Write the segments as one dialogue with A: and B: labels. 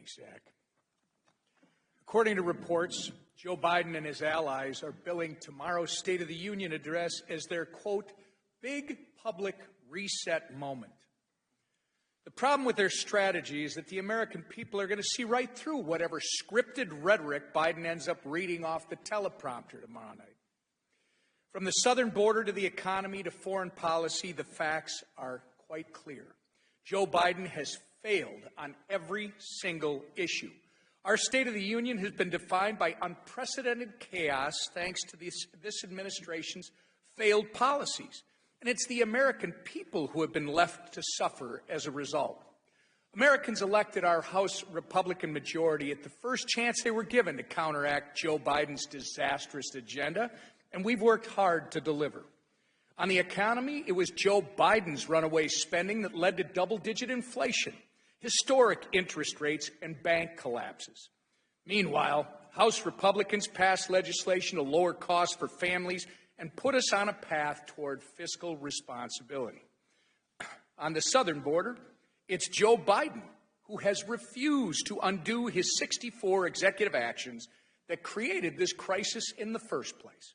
A: Thanks, Zach. According to reports, Joe Biden and his allies are billing tomorrow's State of the Union address as their, quote, big public reset moment. The problem with their strategy is that the American people are going to see right through whatever scripted rhetoric Biden ends up reading off the teleprompter tomorrow night. From the southern border to the economy to foreign policy, the facts are quite clear. Joe Biden has failed on every single issue. Our State of the Union has been defined by unprecedented chaos thanks to this administration's failed policies. And it's the American people who have been left to suffer as a result. Americans elected our House Republican majority at the first chance they were given to counteract Joe Biden's disastrous agenda, and we've worked hard to deliver. On the economy, it was Joe Biden's runaway spending that led to double-digit inflation, historic interest rates, and bank collapses. Meanwhile, House Republicans passed legislation to lower costs for families and put us on a path toward fiscal responsibility. On the southern border, it's Joe Biden who has refused to undo his 64 executive actions that created this crisis in the first place.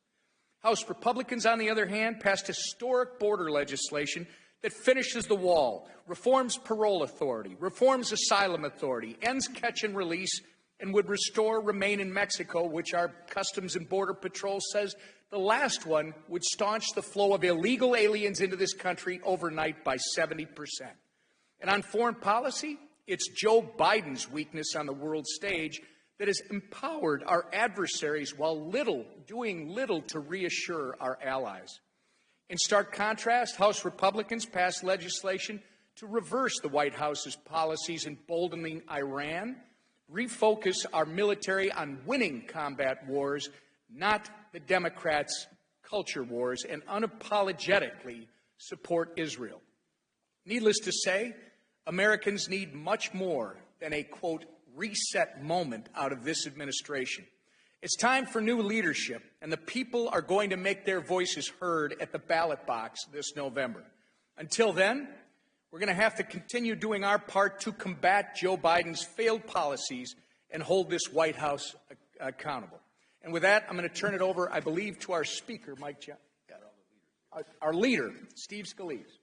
A: House Republicans, on the other hand, passed historic border legislation that finishes the wall, reforms parole authority, reforms asylum authority, ends catch and release, and would restore Remain in Mexico, which our Customs and Border Patrol says the last one would staunch the flow of illegal aliens into this country overnight by 70%. And on foreign policy, it's Joe Biden's weakness on the world stage that has empowered our adversaries while doing little to reassure our allies. In stark contrast, House Republicans passed legislation to reverse the White House's policies emboldening Iran, refocus our military on winning combat wars, not the Democrats' culture wars, and unapologetically support Israel. Needless to say, Americans need much more than a, quote, reset moment out of this administration. It's time for new leadership, and the people are going to make their voices heard at the ballot box this November. Until then, we're going to have to continue doing our part to combat Joe Biden's failed policies and hold this White House accountable. And with that, I'm going to turn it over, I believe, to our speaker, our leader, Steve Scalise.